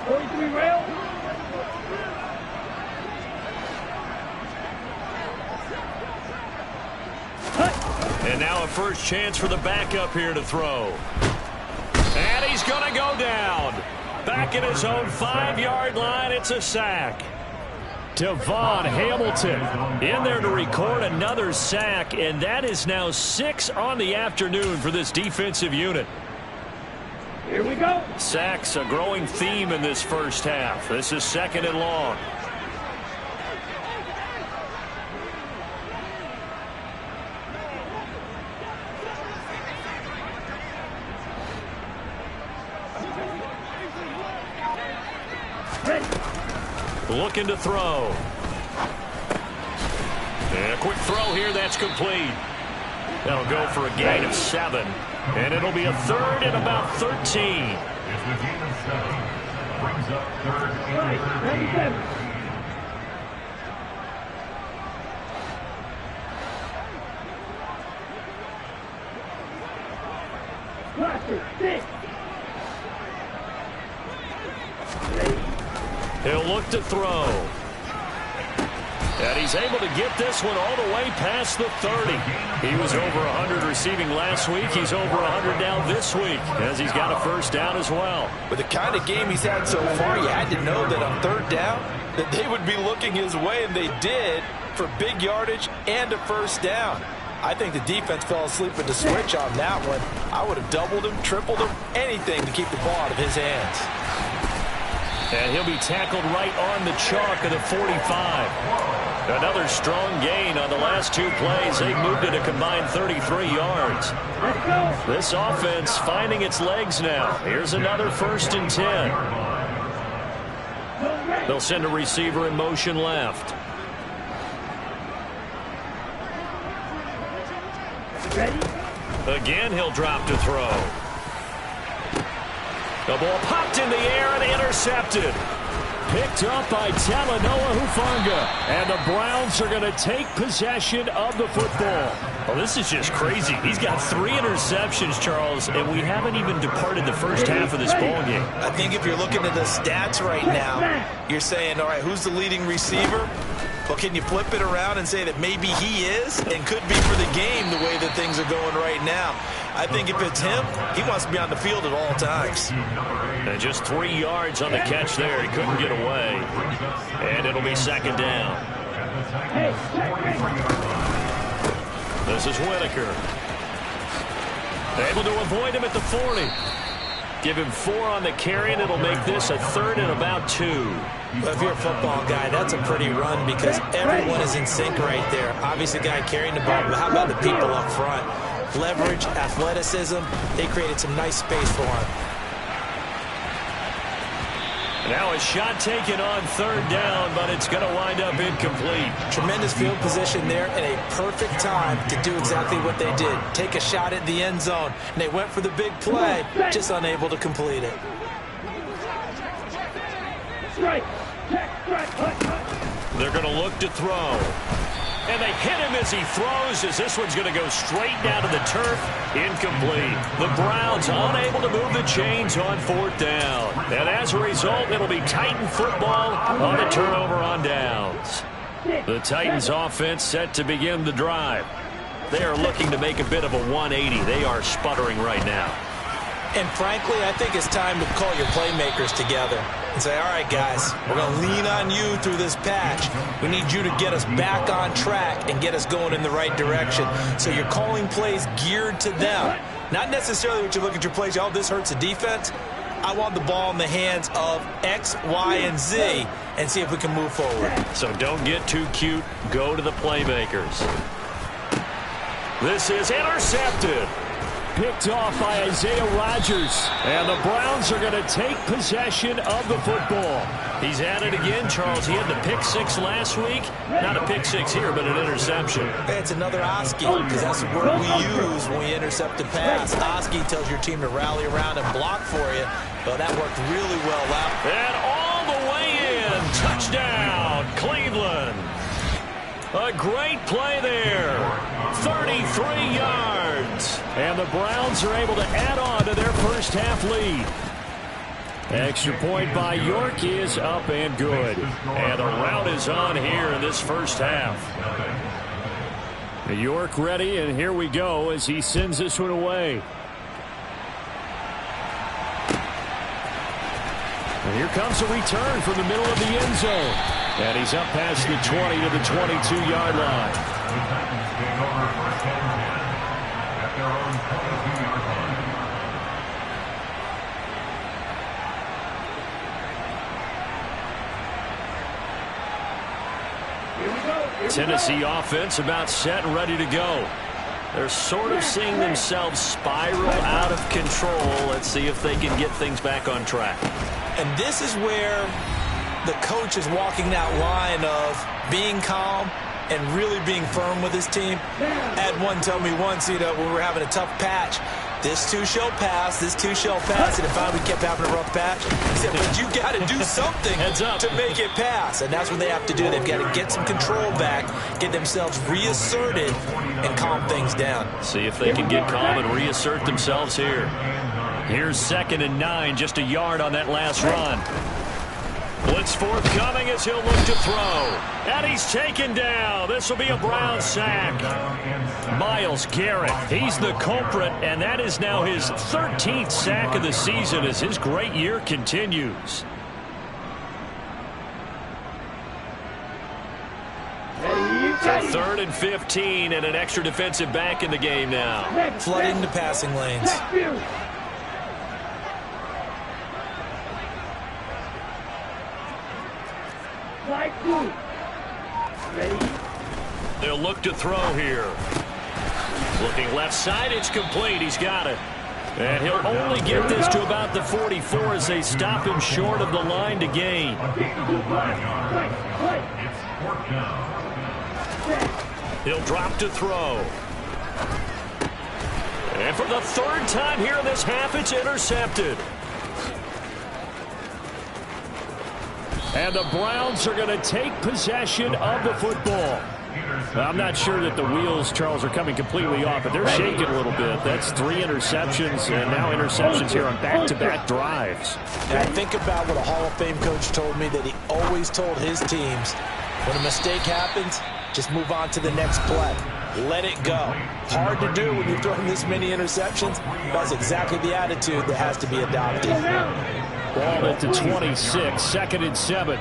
43 rail. And now a first chance for the backup here to throw. And he's going to go down. Back at his own 5-yard line, it's a sack. Devon Hamilton in there to record another sack, and that is now 6 on the afternoon for this defensive unit. Here we go. Sacks, a growing theme in this first half. This is 2nd and long. Looking to throw. And a quick throw here, that's complete. That'll go for a gain of 7. And it'll be a 3rd and about 13. It's the gain of 7. Brings up 3rd and 13. He'll look to throw. And he's able to get this one all the way past the 30. He was over 100 receiving last week. He's over 100 now this week as he's got a first down as well. With the kind of game he's had so far, you had to know that on 3rd down that they would be looking his way, and they did, for big yardage and a first down. I think the defense fell asleep with the switch on that one. I would have doubled him, tripled him, anything to keep the ball out of his hands. And he'll be tackled right on the chalk of the 45. Another strong gain on the last 2 plays. They moved it a combined 33 yards. This offense finding its legs now. Here's another 1st and 10. They'll send a receiver in motion left. Again, he'll drop to throw. The ball popped in the air and intercepted. Picked up by Talanoa Hufanga. And the Browns are going to take possession of the football. Well, this is just crazy. He's got 3 interceptions, Charles, and we haven't even departed the first half of this ball game. I think if you're looking at the stats right now, you're saying, all right, who's the leading receiver? Well, can you flip it around and say that maybe he is and could be for the game the way that things are going right now? I think if it's him, he wants to be on the field at all times. And just 3 yards on the catch there. He couldn't get away. And it'll be 2nd down. This is Whitaker. Able to avoid him at the 40. Give him 4 on the carry, and it'll make this a 3rd and about 2. Well, if you're a football guy, that's a pretty run because everyone is in sync right there. Obviously, the guy carrying the ball, but how about the people up front? Leverage, athleticism, they created some nice space for him. Now a shot taken on 3rd down, but it's going to wind up incomplete. Tremendous field position there and a perfect time to do exactly what they did. Take a shot at the end zone. And they went for the big play, just unable to complete it. They're going to look to throw. And they hit him as he throws, as this one's going to go straight down to the turf. Incomplete. The Browns unable to move the chains on 4th down. And as a result, it'll be Titan football on the turnover on downs. The Titans offense set to begin the drive. They are looking to make a bit of a 180. They are sputtering right now. And frankly, I think it's time to call your playmakers together and say, all right, guys, we're going to lean on you through this patch. We need you to get us back on track and get us going in the right direction. So you're calling plays geared to them. Not necessarily what you look at your plays, oh, this hurts the defense. I want the ball in the hands of X, Y, and Z and see if we can move forward. So don't get too cute. Go to the playmakers. This is intercepted. Picked off by Isaiah Rodgers. And the Browns are going to take possession of the football. He's at it again, Charles. He had the pick 6 last week. Not a pick 6 here, but an interception. It's another Oski, because that's the word we use when we intercept a pass. Oski tells your team to rally around and block for you. But that worked really well out. And all the way in. Touchdown, Cleveland. A great play there. 33 yards. And the Browns are able to add on to their first half lead. Extra point by York is up and good. And the rout is on here in this first half. York ready, and here we go as he sends this one away. And here comes a return from the middle of the end zone. And he's up past the 20 to the 22-yard line. The Titans take over first and 10 at their own 22-yard line. Tennessee offense about set and ready to go. They're sort of seeing themselves spiral out of control. Let's see if they can get things back on track. And this is where the coach is walking that line of being calm and really being firm with his team. Had one tell me once, when we were having a tough patch, this too shall pass, this too shall pass, and if we kept having a rough patch, he said, but you got to do something to make it pass, and that's what they have to do. They've got to get some control back, get themselves reasserted, and calm things down. See if they can get calm and reassert themselves here. Here's 2nd and 9, just a yard on that last run. Blitz forthcoming as he'll look to throw. And he's taken down. This will be a Brown sack. Myles Garrett, he's the culprit, and that is now his 13th sack of the season as his great year continues. So 3rd and 15 and an extra defensive back in the game now. Flooding the passing lanes. They'll look to throw here. Looking left side, it's complete. He's got it. And he'll only get this to about the 44 as they stop him short of the line to gain. He'll drop to throw. And for the 3rd time here in this half, it's intercepted. And the Browns are going to take possession of the football. I'm not sure that the wheels, Charles, are coming completely off, but they're shaking a little bit. That's 3 interceptions, and now interceptions here on back-to-back drives. And I think about what a Hall of Fame coach told me, that he always told his teams, when a mistake happens, just move on to the next play. Let it go. Hard to do when you're throwing this many interceptions. That's exactly the attitude that has to be adopted. Ball at the 26, 2nd and 7.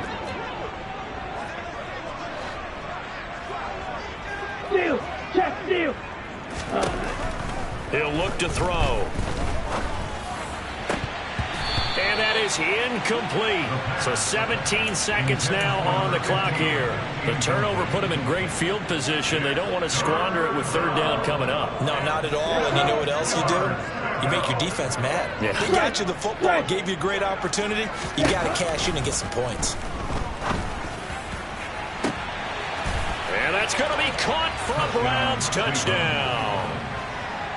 He'll look to throw. And that is incomplete. So 17 seconds now on the clock here. The turnover put him in great field position. They don't want to squander it with 3rd down coming up. No, not at all. And you know what else you do? You make your defense mad. Yeah. They got you the football, gave you a great opportunity. You got to cash in and get some points. And that's going to be caught for a Browns touchdown.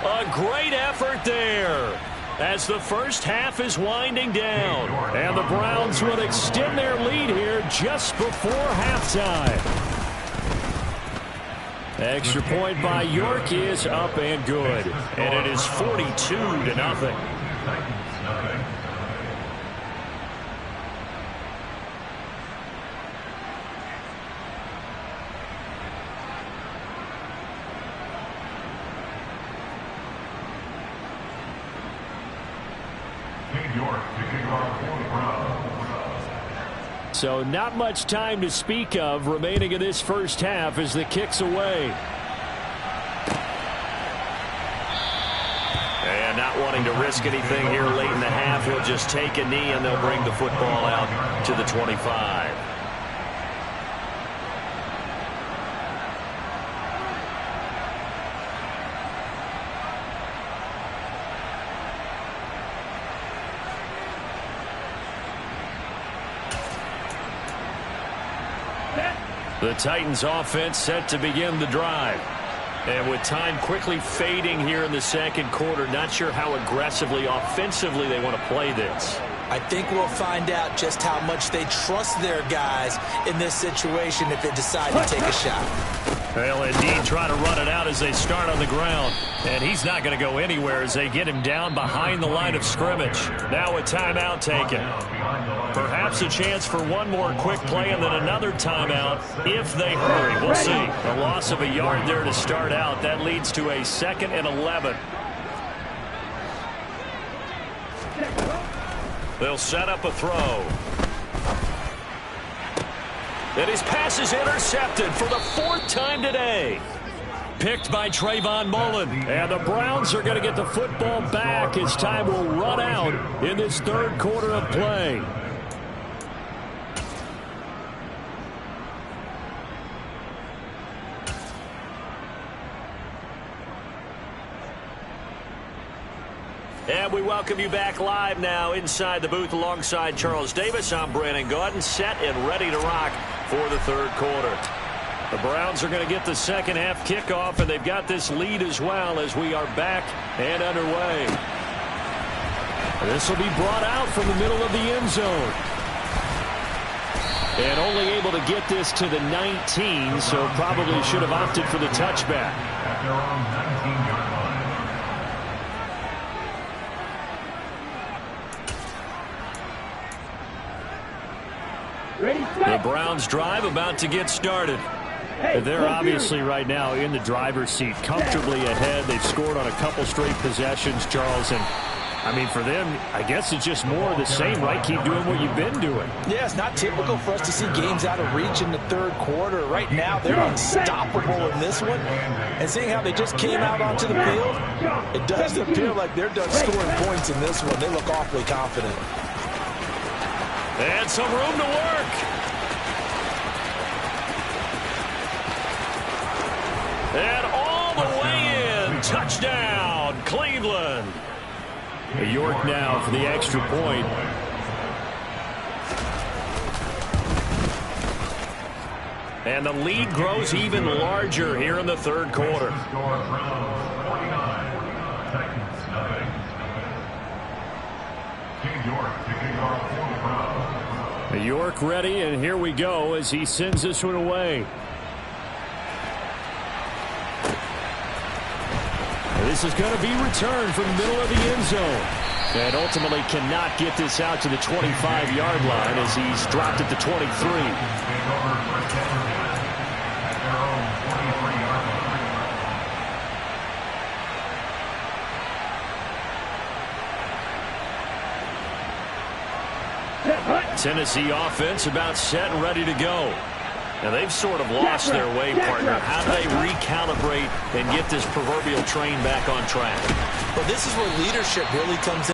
A great effort there as the first half is winding down. And the Browns would extend their lead here just before halftime. Extra point by York is up and good. And it is 42-0. So not much time to speak of remaining in this first half as the kick's away. And not wanting to risk anything here late in the half, he'll just take a knee and they'll bring the football out to the 25. The Titans offense set to begin the drive. And with time quickly fading here in the second quarter, not sure how aggressively, offensively they want to play this. I think we'll find out just how much they trust their guys in this situation if they decide to take a shot. They'll indeed try to run it out as they start on the ground. And he's not going to go anywhere as they get him down behind the line of scrimmage. Now a timeout taken. Perhaps a chance for one more quick play and then another timeout if they hurry. We'll see. A loss of a yard there to start out. That leads to a 2nd and 11. They'll set up a throw. And his pass is intercepted for the 4th time today. Picked by Trayvon Mullen. And the Browns are going to get the football back as time will run out in this 3rd quarter of play. And we welcome you back live now inside the booth alongside Charles Davis. I'm Brandon Gaudin, set and ready to rock for the 3rd quarter. The Browns are going to get the 2nd half kickoff, and they've got this lead as well as we are back and underway. This will be brought out from the middle of the end zone. And only able to get this to the 19, so probably should have opted for the touchback. At their own 19-yard line. The Browns drive about to get started. They're obviously right now in the driver's seat, comfortably ahead. They've scored on a couple straight possessions, Charles. And, I mean, for them, I guess it's just more of the same, right? Keep doing what you've been doing. Yeah, it's not typical for us to see games out of reach in the 3rd quarter. Right now, they're unstoppable in this one. And seeing how they just came out onto the field, it does appear like they're done scoring points in this one. They look awfully confident. And some room to work. And all the way in. Touchdown, Cleveland. York now for the extra point. And the lead grows even larger here in the 3rd quarter. York ready, and here we go as he sends this one away. This is going to be returned from the middle of the end zone. And ultimately cannot get this out to the 25-yard line as he's dropped it to 23. Tennessee offense about set and ready to go. Now, they've sort of lost their way, partner. How do they recalibrate and get this proverbial train back on track? Well, this is where leadership really comes in.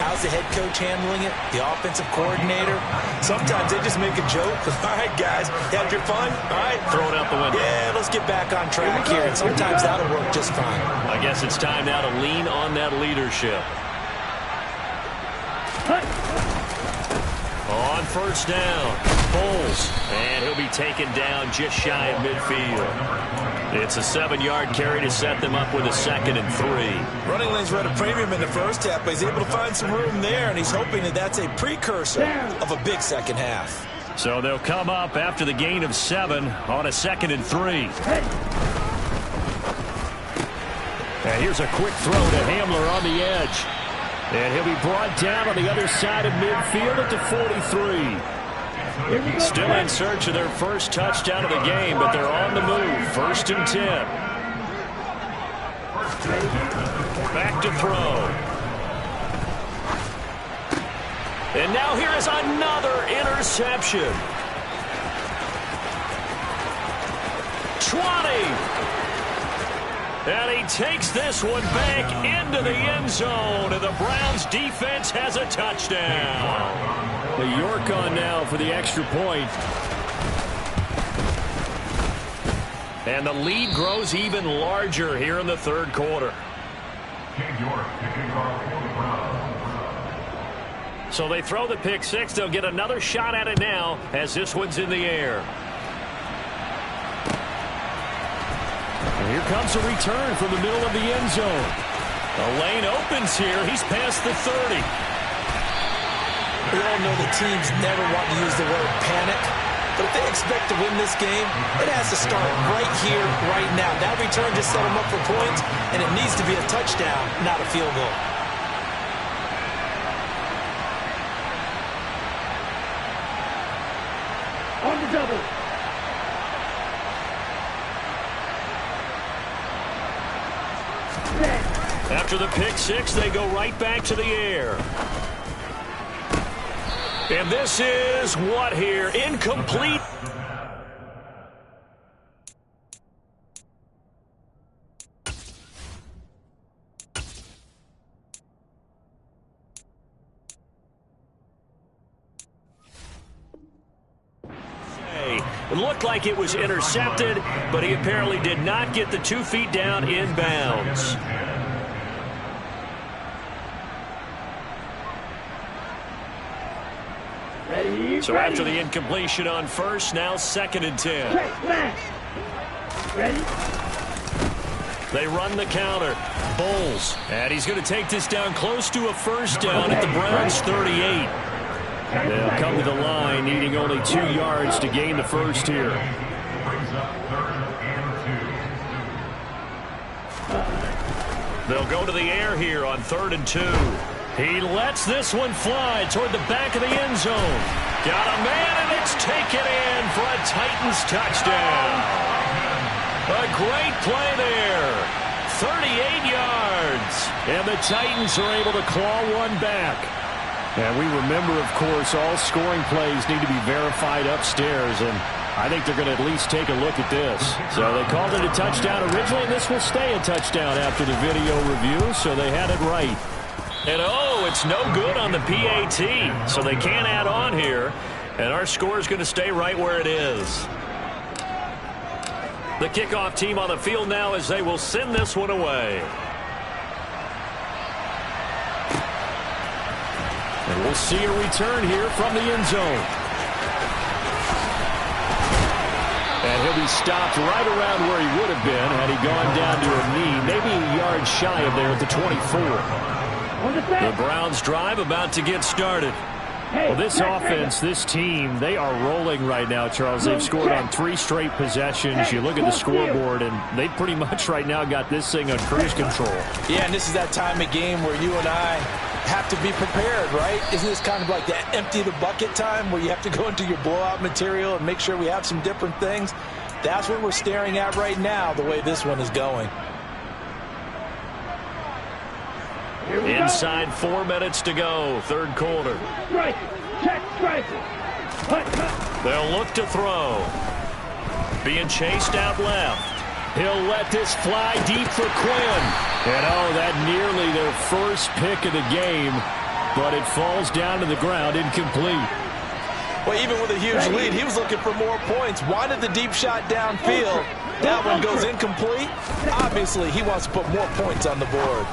How's the head coach handling it? The offensive coordinator? Sometimes they just make a joke. All right, guys, had your fun? All right. Throw it out the window. Yeah, let's get back on track here. And sometimes that'll work just fine. I guess it's time now to lean on that leadership. On 1st down, Foles, and he'll be taken down just shy of midfield. It's a 7-yard carry to set them up with a 2nd and 3. Running lanes were at a premium in the 1st half, but he's able to find some room there, and he's hoping that that's a precursor of a big 2nd half. So they'll come up after the gain of 7 on a 2nd and 3. And here's a quick throw to Hamler on the edge. And he'll be brought down on the other side of midfield at the 43. Still in search of their first touchdown of the game, but they're on the move. 1st and 10. Back to throw. And now here is another interception. 20. And he takes this one back into the end zone, and the Browns defense has a touchdown. The York on now for the extra point. And the lead grows even larger here in the 3rd quarter. So they throw the pick 6. They'll get another shot at it now as this one's in the air. And here comes a return from the middle of the end zone. The lane opens here. He's past the 30. We all know the teams never want to use the word panic, But if they expect to win this game, it has to start right here, right now. That return just set them up for points, and it needs to be a touchdown, not a field goal. On the double. After the pick six, they go right back to the air. And this is what here? Incomplete. It looked like it was intercepted, but he apparently did not get the 2 feet down inbounds. So after the incompletion on first, now 2nd and 10. Ready? They run the counter. Bowles. And he's going to take this down close to a first down at the Browns' 38. They'll come to the line, needing only 2 yards to gain the first here. They'll go to the air here on 3rd and 2. He lets this one fly toward the back of the end zone. Got a man, and it's taken in for a Titans touchdown. A great play there. 38 yards. And the Titans are able to claw one back. And we remember, of course, all scoring plays need to be verified upstairs, and I think they're going to at least take a look at this. So they called it a touchdown originally, and this will stay a touchdown after the video review, so they had it right. And, oh, it's no good on the PAT, so they can't add on here, and our score is going to stay right where it is. The kickoff team on the field now as they will send this one away. And we'll see a return here from the end zone. And he'll be stopped right around where he would have been had he gone down to a knee, maybe a yard shy of there at the 24. The Browns drive about to get started. Well, this offense, this team, they are rolling right now, Charles. They've scored on 3 straight possessions. You look at the scoreboard, and they pretty much right now got this thing on cruise control. Yeah, and this is that time of game where you and I have to be prepared, right? Isn't this kind of like that empty the bucket time where you have to go into your blowout material and make sure we have some different things? That's what we're staring at right now, the way this one is going. Inside 4 minutes to go, 3rd quarter. Strike. Check. Strike. They'll look to throw. Being chased out left. He'll let this fly deep for Quinn. And, oh, that nearly their first pick of the game, but it falls down to the ground incomplete. Well, even with a huge lead, he was looking for more points. Wanted the deep shot downfield. That one goes incomplete. Obviously, he wants to put more points on the board.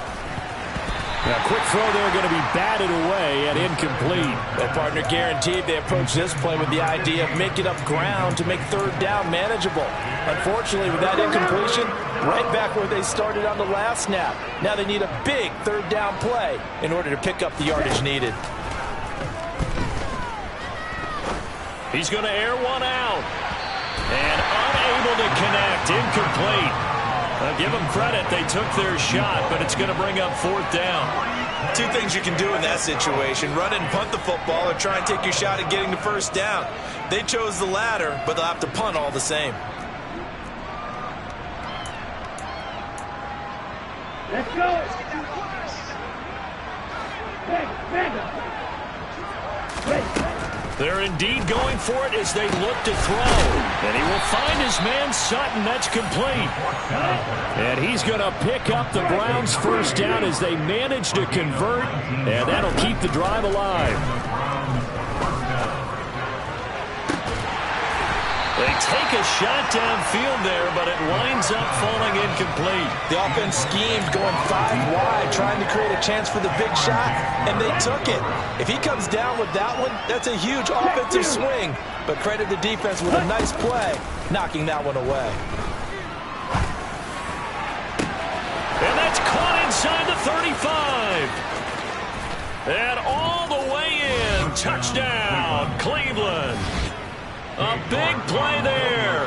Now, quick throw there, going to be batted away and incomplete. Well, partner, guaranteed they approach this play with the idea of making up ground to make 3rd down manageable. Unfortunately, with that incompletion, right back where they started on the last snap. Now they need a big 3rd down play in order to pick up the yardage needed. He's going to air one out. And unable to connect, incomplete. I'll give them credit. They took their shot, but it's going to bring up 4th down. 2 things you can do in that situation. Run and punt the football or try and take your shot at getting the 1st down. They chose the latter, but they'll have to punt all the same. Let's go. They're indeed going for it as they look to throw. And he will find his man Sutton. That's complete. And he's going to pick up the Browns' 1st down as they manage to convert. And that'll keep the drive alive. They take a shot downfield there, but it winds up falling incomplete. The offense schemed going 5 wide, trying to create a chance for the big shot, and they took it. If he comes down with that one, that's a huge offensive swing. But credit the defense with a nice play, knocking that one away. And that's caught inside the 35. And all the way in. Touchdown, Cleveland. A big play there.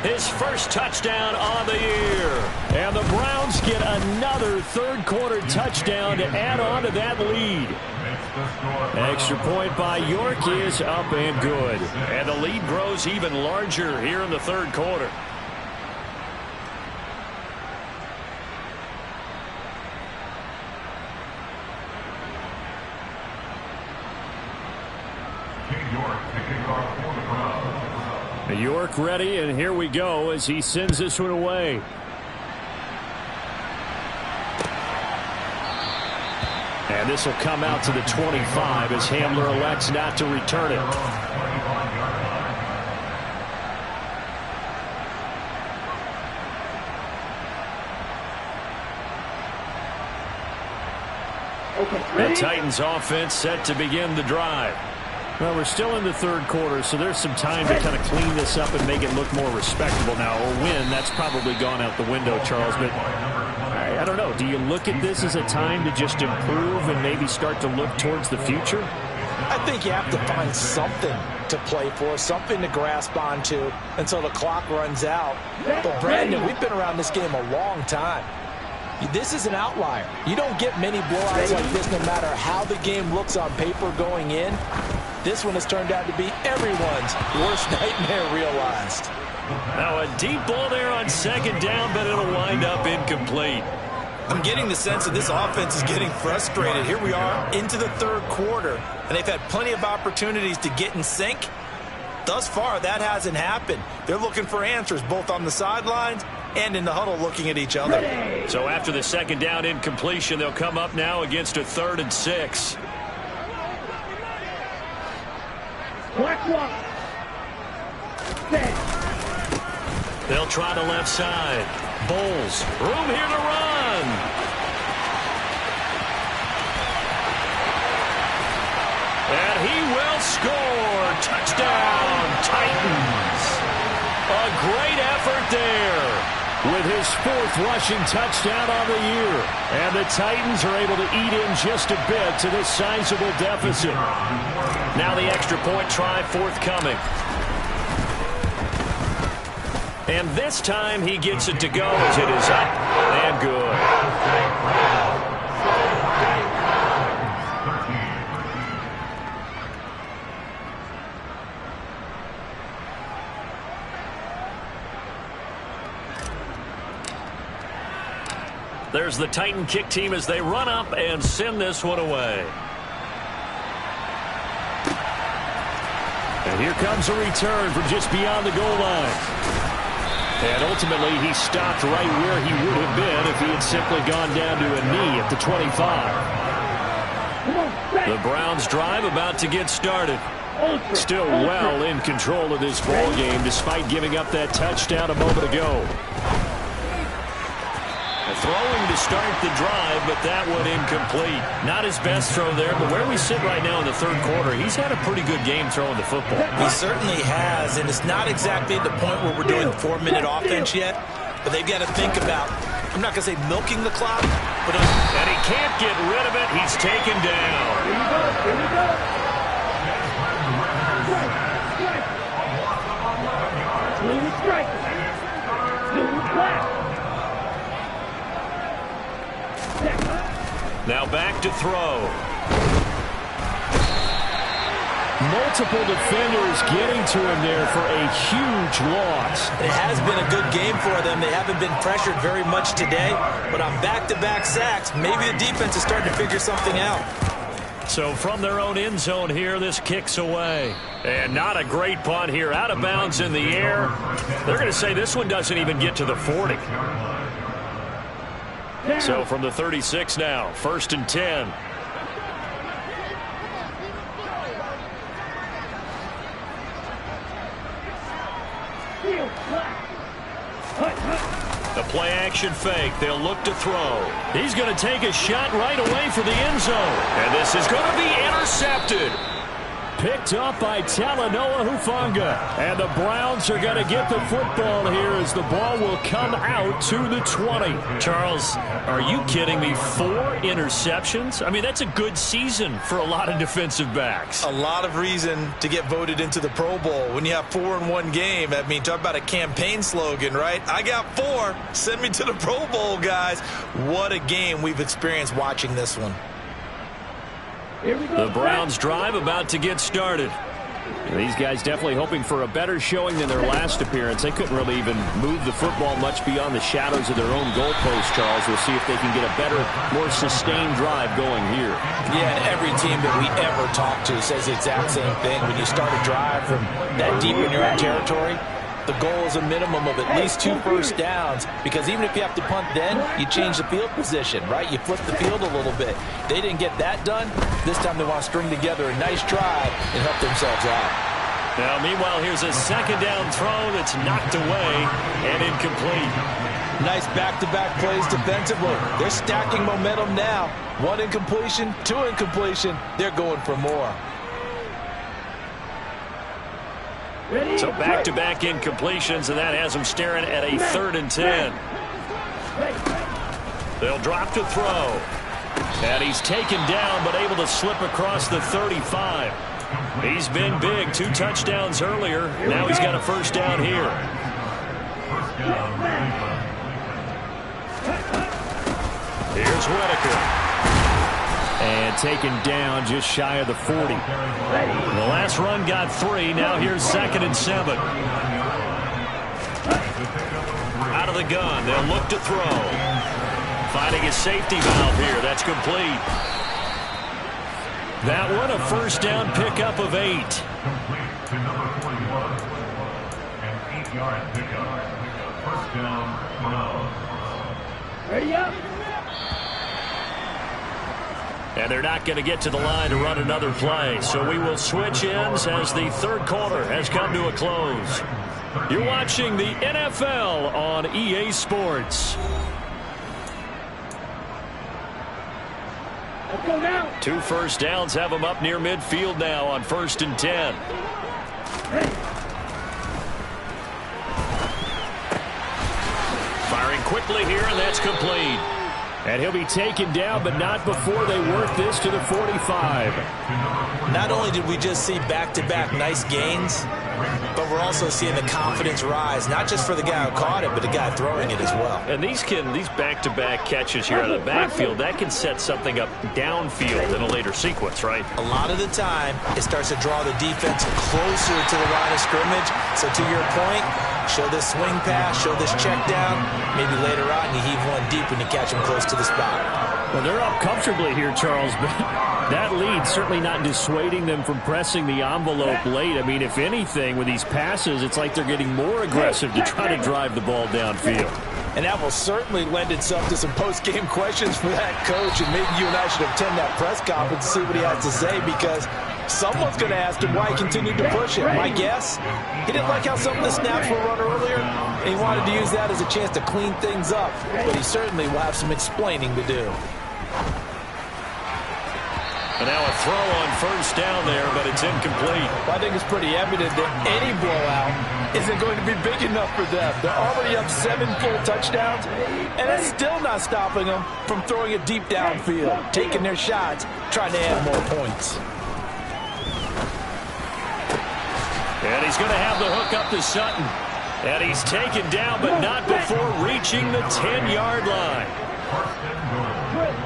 His first touchdown on the year. And the Browns get another third-quarter touchdown to add on to that lead. Extra point by York is up and good. And the lead grows even larger here in the third quarter. York ready, and here we go as he sends this one away. And this will come out to the 25 as Hamler elects not to return it. The Titans offense set to begin the drive. Well, we're still in the third quarter, so there's some time to kind of clean this up and make it look more respectable now. A win, that's probably gone out the window, Charles, but I don't know. Do you look at this as a time to just improve and maybe start to look towards the future? I think you have to find something to play for, something to grasp onto until the clock runs out. But, Brandon, we've been around this game a long time. This is an outlier. You don't get many blowouts like this no matter how the game looks on paper going in. This one has turned out to be everyone's worst nightmare realized. Now a deep ball there on second down, but it'll wind up incomplete. I'm getting the sense that this offense is getting frustrated. Here we are into the third quarter, and they've had plenty of opportunities to get in sync. Thus far, that hasn't happened. They're looking for answers both on the sidelines and in the huddle looking at each other. So after the second down incompletion, they'll come up now against a 3rd and 6. They'll try the left side. Bowles, room here to run. And he will score. Touchdown, Titans. A great effort there with his 4th rushing touchdown on the year. And the Titans are able to eat in just a bit to this sizable deficit. Now the extra point try forthcoming. And this time he gets it to go as it is up and good. There's the Titan kick team as they run up and send this one away. And here comes a return from just beyond the goal line. And ultimately, he stopped right where he would have been if he had simply gone down to a knee at the 25. The Browns drive about to get started. Still well in control of this ball game despite giving up that touchdown a moment ago. Throwing to start the drive, but that one incomplete. Not his best throw there, but where we sit right now in the third quarter, he's had a pretty good game throwing the football. He certainly has, and it's not exactly at the point where we're doing 4-minute offense yet, but they've got to think about, I'm not going to say milking the clock, but... And he can't get rid of it. He's taken down. Here we go. Here we go. Strike. Strike. Now back to throw. Multiple defenders getting to him there for a huge loss. It has been a good game for them. They haven't been pressured very much today, but on back-to-back sacks, maybe the defense is starting to figure something out. So from their own end zone here, this kicks away. And not a great punt here. Out of bounds in the air. They're going to say this one doesn't even get to the 40. So from the 36 now, 1st and 10. The play action fake. They'll look to throw. He's going to take a shot right away for the end zone. And this is going to be intercepted. Picked up by Talanoa Hufanga. And the Browns are going to get the football here as the ball will come out to the 20. Charles, are you kidding me? 4 interceptions? I mean, that's a good season for a lot of defensive backs. A lot of reason to get voted into the Pro Bowl. When you have 4 in one game, I mean, talk about a campaign slogan, right? I got 4. Send me to the Pro Bowl, guys. What a game we've experienced watching this one. The Browns drive about to get started. These guys definitely hoping for a better showing than their last appearance. They couldn't really even move the football much beyond the shadows of their own goalpost, Charles. We'll see if they can get a better, more sustained drive going here. Yeah, and every team that we ever talk to says the exact same thing. When you start a drive from that deep in your own territory, the goal is a minimum of at least 2 first downs, because even if you have to punt then, you change the field position, right? You flip the field a little bit. They didn't get that done. This time they want to string together a nice drive and help themselves out. Now, meanwhile, here's a second down throw that's knocked away and incomplete. Nice back-to-back plays defensively. They're stacking momentum now. 1 incompletion, 2 incompletion. They're going for more. So back-to-back incompletions, and that has them staring at a 3rd and 10. They'll drop to throw. And he's taken down, but able to slip across the 35. He's been big. 2 touchdowns earlier. Now he's got a first down here. Here's Whitaker. And taken down just shy of the 40. The last run got 3. Now here's 2nd and 7. Out of the gun. They'll look to throw. Finding a safety valve here. That's complete. That one a first down pickup of 8. Complete to number 41. An 8-yard pickup. First down, 12. Ready up. And they're not going to get to the line to run another play. So we will switch ends as the 3rd quarter has come to a close. You're watching the NFL on EA Sports. Let's go now. 2 first downs have them up near midfield now on 1st and 10. Firing quickly here, and that's complete. And he'll be taken down, but not before they work this to the 45. Not only did we just see back-to-back nice gains, but we're also seeing the confidence rise, not just for the guy who caught it, but the guy throwing it as well. And these back-to-back catches here out of the backfield, that can set something up downfield in a later sequence, right? A lot of the time, it starts to draw the defense closer to the line of scrimmage. So to your point, show this swing pass, show this check down. Maybe later on you heave one deep when you catch them close to the spot. Well, they're up comfortably here, Charles, but that lead certainly not dissuading them from pressing the envelope late. I mean, if anything, with these passes, it's like they're getting more aggressive to try to drive the ball downfield. And that will certainly lend itself to some post-game questions for that coach, and maybe you and I should attend that press conference and see what he has to say, because someone's going to ask him why he continued to push it. My guess, he didn't like how some of the snaps were run earlier, and he wanted to use that as a chance to clean things up, but he certainly will have some explaining to do. And now a throw on first down there, but it's incomplete. Well, I think it's pretty evident that any blowout isn't going to be big enough for them. They're already up 7 full touchdowns, and that's still not stopping them from throwing it deep downfield, taking their shots, trying to add more points. And he's going to have the hook up to Sutton. And he's taken down, but not before reaching the 10-yard line. First and goal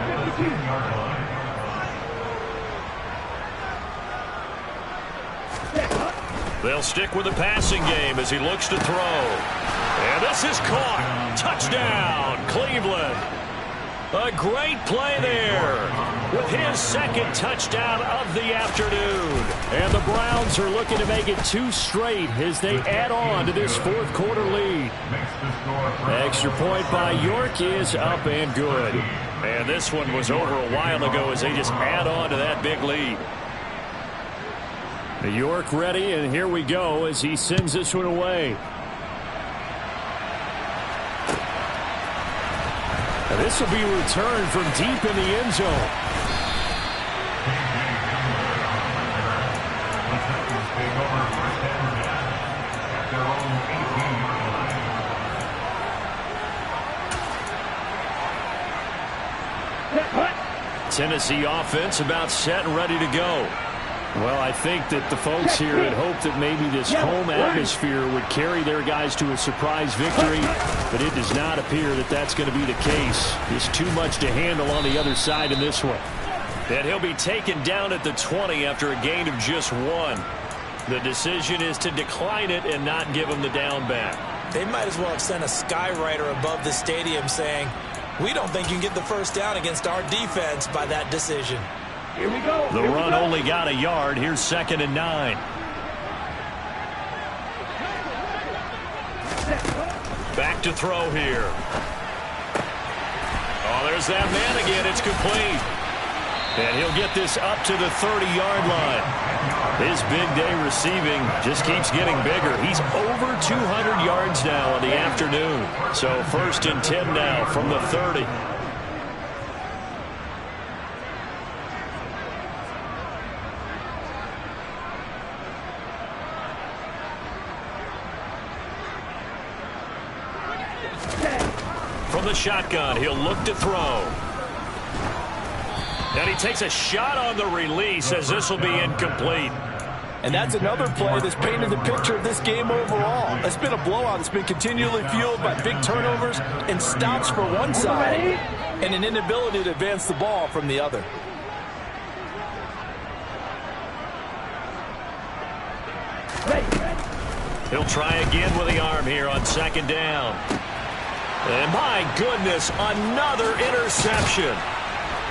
at the 10-yard line. They'll stick with the passing game as he looks to throw. And this is caught. Touchdown, Cleveland. A great play there with his 2nd touchdown of the afternoon. And the Browns are looking to make it 2 straight as they add on to this 4th quarter lead. Extra point by York is up and good. And this one was over a while ago as they just add on to that big lead. York ready, and here we go as he sends this one away. And this will be returned from deep in the end zone. Titans take over first and 10 at their own 18-yard line. Tennessee offense about set and ready to go. Well, I think that the folks here had hoped that maybe this home atmosphere would carry their guys to a surprise victory, but it does not appear that that's going to be the case. There's too much to handle on the other side in this one. And he'll be taken down at the 20 after a gain of just 1. The decision is to decline it and not give him the down back. They might as well have sent a skywriter above the stadium saying, we don't think you can get the first down against our defense by that decision. Here we go. The run only got a yard. Here's 2nd and 9. Back to throw here. Oh, there's that man again. It's complete. And he'll get this up to the 30-yard line. His big day receiving just keeps getting bigger. He's over 200 yards now in the afternoon. So 1st and 10 now from the 30. From the shotgun, he'll look to throw. And he takes a shot on the release as this will be incomplete. And that's another play that's painted the picture of this game overall. It's been a blowout. It's been continually fueled by big turnovers and stops for one side and an inability to advance the ball from the other. He'll try again with the arm here on 2nd down. And my goodness, another interception.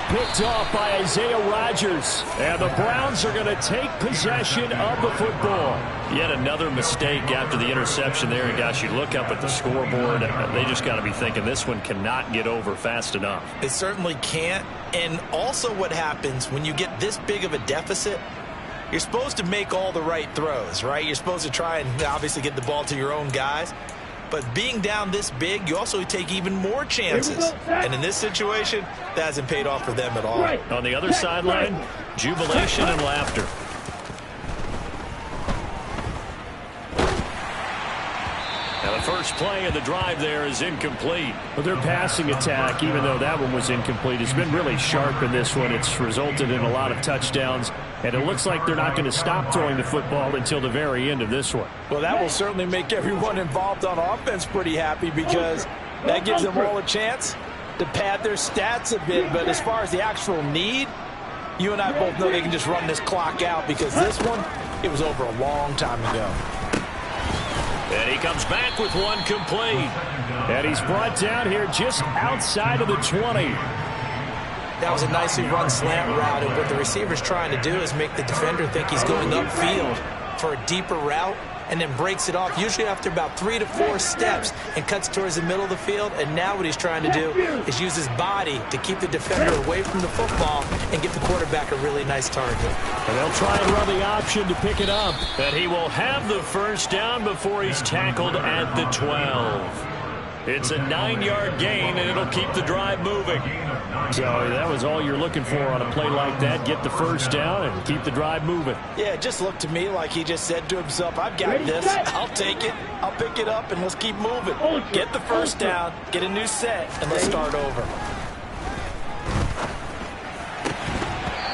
Picked off by Isaiah Rodgers. And the Browns are going to take possession of the football. Yet another mistake after the interception there. And gosh, you look up at the scoreboard, they just got to be thinking this one cannot get over fast enough. It certainly can't. And also what happens when you get this big of a deficit, you're supposed to make all the right throws, right? You're supposed to try and obviously get the ball to your own guys. But being down this big, you also take even more chances. And in this situation, that hasn't paid off for them at all. On the other sideline, jubilation and laughter. Now the first play of the drive there is incomplete. Well, their passing attack, even though that one was incomplete, has been really sharp in this one. It's resulted in a lot of touchdowns. And it looks like they're not going to stop throwing the football until the very end of this one. Well, that will certainly make everyone involved on offense pretty happy because that gives them all a chance to pad their stats a bit. But as far as the actual need, you and I both know they can just run this clock out because this one, it was over a long time ago. And he comes back with one complete. And he's brought down here just outside of the 20. That was a nicely run slant route, and what the receiver's trying to do is make the defender think he's going upfield for a deeper route and then breaks it off, usually after about 3 to 4 steps, and cuts towards the middle of the field. And now what he's trying to do is use his body to keep the defender away from the football and give the quarterback a really nice target. And they'll try and run the option to pick it up. And he will have the first down before he's tackled at the 12. It's a 9-yard gain, and it'll keep the drive moving. So that was all you're looking for on a play like that. Get the first down and keep the drive moving. Yeah, it just looked to me like he just said to himself, I've got this. I'll take it. I'll pick it up, and let's keep moving. Get the first down, get a new set, and let's start over.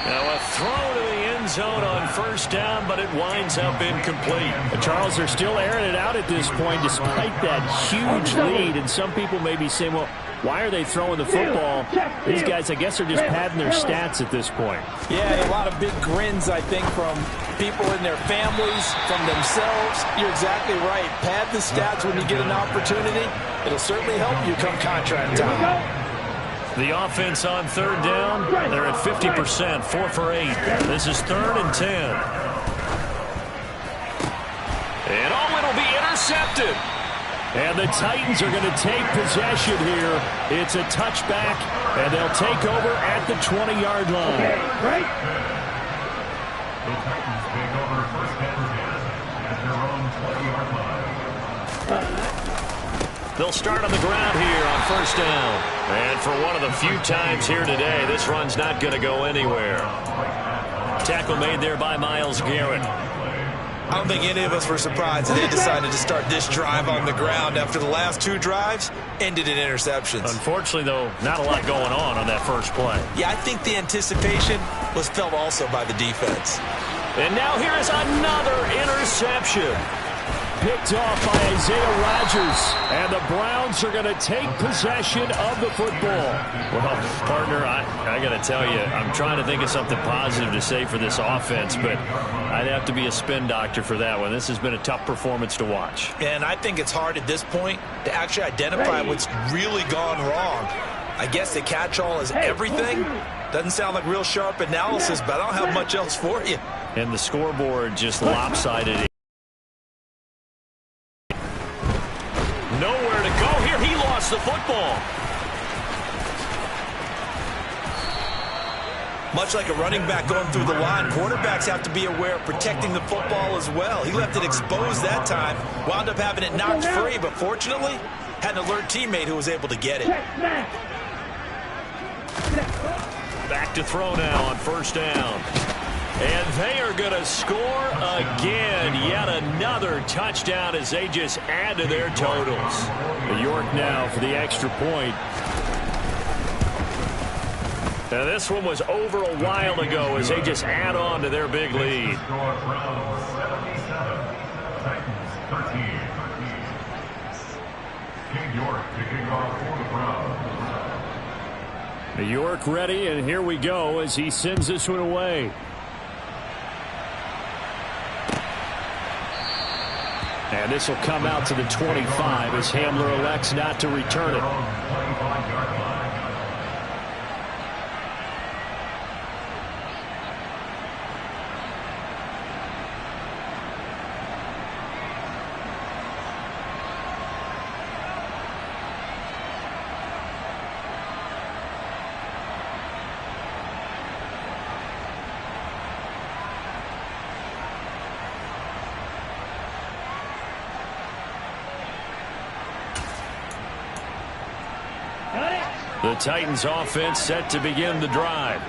Now a throw to the end zone on first down, but it winds up incomplete. And Charles, they're still airing it out at this point despite that huge lead. And some people may be saying, well, why are they throwing the football? These guys, I guess, are just padding their stats at this point. Yeah, a lot of big grins, I think, from people in their families, from themselves. You're exactly right. Pad the stats when you get an opportunity. It'll certainly help you come contract time. The offense on third down, they're at 50%, 4 for 8. This is 3rd and 10. And oh, it'll be intercepted. And the Titans are going to take possession here. It's a touchback, and they'll take over at the 20-yard line. The Titans take over first and 10 at their own 20-yard line. They'll start on the ground here on first down. And for one of the few times here today, this run's not going to go anywhere. Tackle made there by Myles Garrett. I don't think any of us were surprised that they decided to start this drive on the ground after the last 2 drives ended in interceptions. Unfortunately, though, not a lot going on that first play. Yeah, I think the anticipation was felt also by the defense. And now here is another interception. Picked off by Isaiah Rodgers. And the Browns are going to take possession of the football. Well, partner, I got to tell you, I'm trying to think of something positive to say for this offense, but I'd have to be a spin doctor for that one. This has been a tough performance to watch. And I think it's hard at this point to actually identify what's really gone wrong. I guess the catch-all is everything. Doesn't sound like real sharp analysis, but I don't have much else for you. And the scoreboard just lopsided. Nowhere to go here. He lost the football. Much like a running back going through the line, quarterbacks have to be aware of protecting the football as well. He left it exposed that time, wound up having it knocked free, but fortunately, had an alert teammate who was able to get it. Back to throw now on first down. And they are going to score again. Yet another touchdown as they just add to their totals. York now for the extra point. Now this one was over a while ago as they just add on to their big lead. York ready, and here we go as he sends this one away. And this will come out to the 25 as Hamler elects not to return it. The Titans offense set to begin the drive.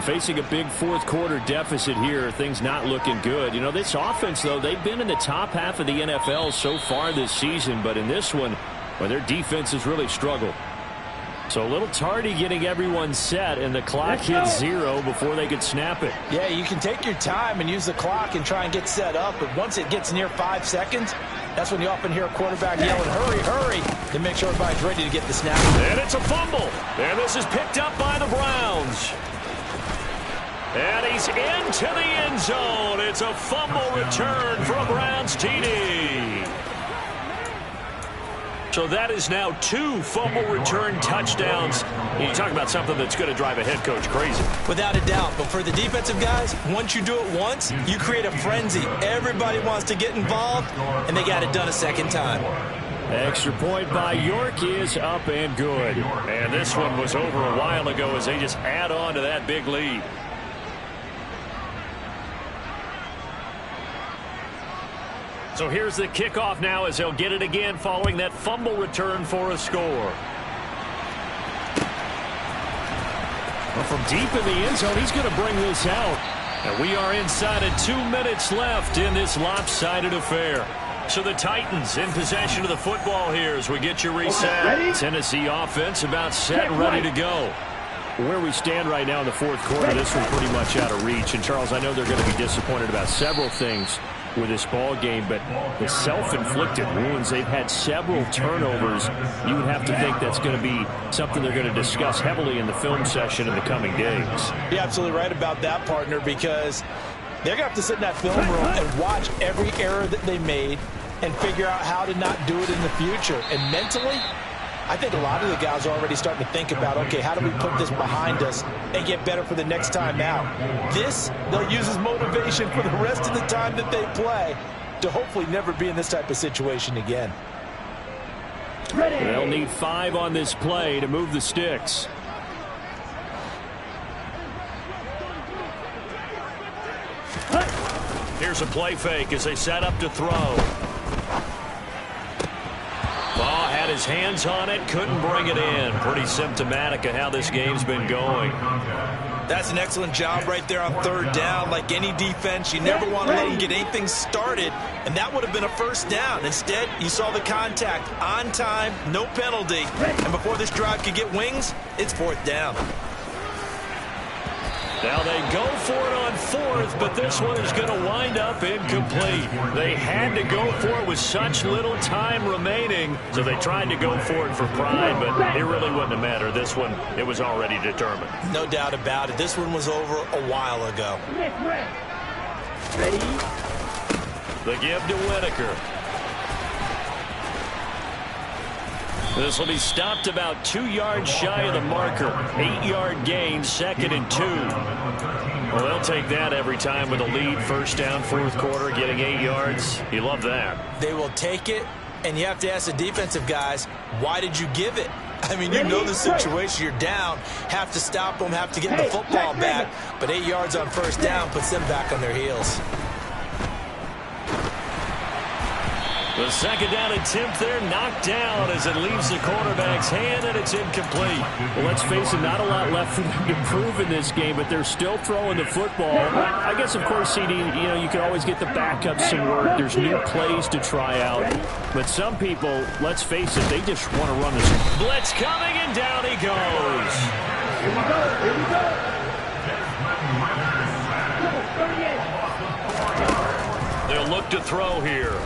Facing a big fourth quarter deficit here, things not looking good. You know, this offense, though, they've been in the top half of the NFL so far this season, but in this one, well, their defense has really struggled. So a little tardy getting everyone set, and the clock hits 0 before they could snap it. Yeah, you can take your time and use the clock and try and get set up, but once it gets near 5 seconds, that's when you often hear a quarterback yelling, hurry, hurry, to make sure everybody's ready to get the snap. And it's a fumble. And this is picked up by the Browns. And he's into the end zone. It's a fumble return for a Browns TD. So that is now 2 fumble return touchdowns. You talk about something that's going to drive a head coach crazy. Without a doubt. But for the defensive guys, once you do it once, you create a frenzy. Everybody wants to get involved, and they got it done a second time. Extra point by York is up and good. And this one was over a while ago as they just add on to that big lead. So here's the kickoff now as they'll get it again following that fumble return for a score. Well, from deep in the end zone, he's going to bring this out. And we are inside of 2 minutes left in this lopsided affair. So the Titans in possession of the football here as we get your reset. Tennessee offense about set and ready to go. Where we stand right now in the fourth quarter, this one pretty much out of reach. And, Charles, I know they're going to be disappointed about several things with this ball game, but the self-inflicted wounds, they've had several turnovers. You would have to think that's going to be something they're going to discuss heavily in the film session in the coming days. You're absolutely right about that, partner, because they're going to have to sit in that film room and watch every error that they made and figure out how to not do it in the future. And mentally, I think a lot of the guys are already starting to think about, okay, how do we put this behind us and get better for the next time out? This, they'll use as motivation for the rest of the time that they play to hopefully never be in this type of situation again. They'll need 5 on this play to move the sticks. Here's a play fake as they set up to throw. Ball had his hands on it, couldn't bring it in. Pretty symptomatic of how this game's been going. That's an excellent job right there on third down. Like any defense, you never want to let them get anything started, and that would have been a first down. Instead, you saw the contact on time, no penalty, and before this drive could get wings, it's fourth down. Now they go for it on fourth, but this one is going to wind up incomplete. They had to go for it with such little time remaining, so they tried to go for it for pride, but it really wouldn't have mattered. This one, it was already determined. No doubt about it. This one was over a while ago. Ready? The give to Whitaker. This will be stopped about 2 yards shy of the marker. 8-yard gain, 2nd and 2. Well, they'll take that every time with a lead. First down, fourth quarter, getting 8 yards. You love that. They will take it, and you have to ask the defensive guys, why did you give it? I mean, you know the situation. You're down, have to stop them, have to get the football back. But 8 yards on first down puts them back on their heels. The second down attempt there knocked down as it leaves the quarterback's hand, and it's incomplete. Well, let's face it, not a lot left for them to prove in this game, but they're still throwing the football. I guess, of course, CD, you can always get the backups some work. There's new plays to try out. But some people, let's face it, they just want to run this. Blitz coming, and down he goes. Here we go. Here we go. They'll look to throw here.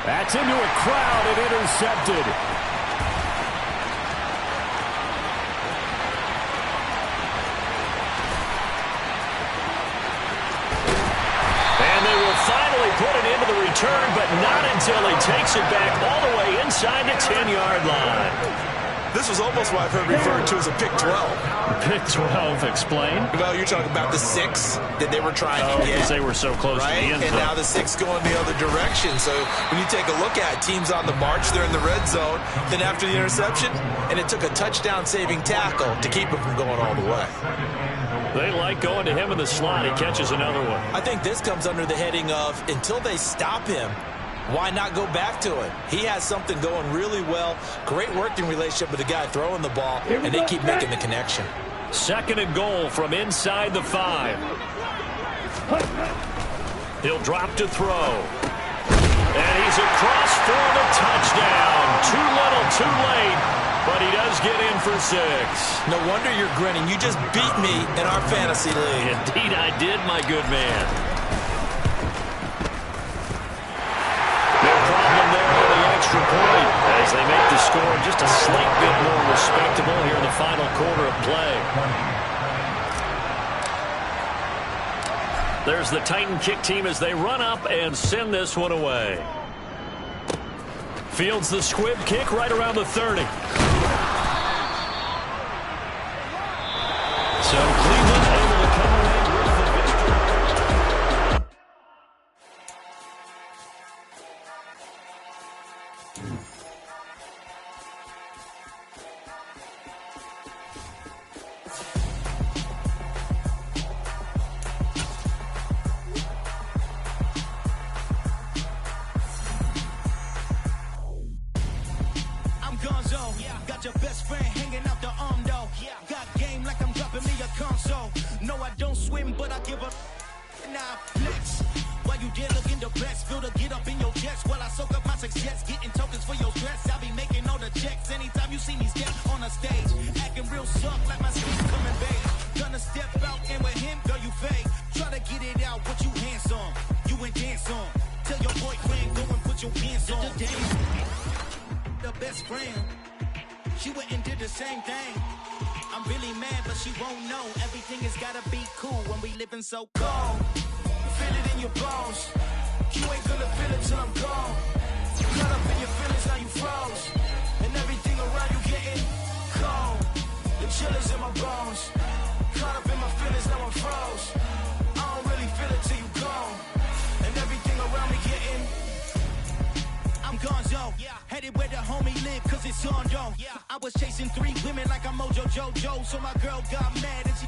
That's into a crowd and intercepted. And they will finally put it into the return, but not until he takes it back all the way inside the 10-yard line. This was almost what I've heard referred to as a pick 12. Pick 12, explain. Well, you're talking about the 6 that they were trying to get. Because they were so close to the end zone. And now the 6 going the other direction. So when you take a look at teams on the march, they're in the red zone. Then after the interception, and it took a touchdown-saving tackle to keep it from going all the way. They like going to him in the slot. He catches another one. I think this comes under the heading of until they stop him, why not go back to it? He has something going really well. Great working relationship with the guy throwing the ball, and they keep making the connection. Second and goal from inside the 5. He'll drop to throw. And he's across for the touchdown. Too little, too late, but he does get in for 6. No wonder you're grinning. You just beat me in our fantasy league. Indeed I did, my good man. Extra point as they make the score just a slight bit more respectable here in the final quarter of play. There's the Titan kick team as they run up and send this one away. Fields the squib kick right around the 30. So Cleveland able to come away with the victory. Your best friend hanging out the arm though. Got game like I'm dropping me a console. No, I don't swim, but I give a now flex. While you there looking depressed, feel the get up in your chest while I soak up my success, getting tokens for your stress. I'll be making all the checks anytime you see me step on a stage, acting real soft like my skin's coming babe. Gonna step out and with him, girl, you fake. Try to get it out, what you handsome, you ain't dance on. Tell your boyfriend go and put your pants on. The best friend. She went and did the same thing. I'm really mad, but she won't know. Everything has gotta be cool when we living so cold. Feel it in your bones. You ain't gonna feel it till I'm gone. Caught up in your feelings, now you froze. And everything around you getting cold. The chill is in my bones. Caught up in my feelings, now I'm froze. I don't really feel it till you gone. And everything around me getting I'm gonzo, headed where the homie live, cause it's on though. I was chasing 3 women like I'm Mojo Jojo, so my girl got mad and she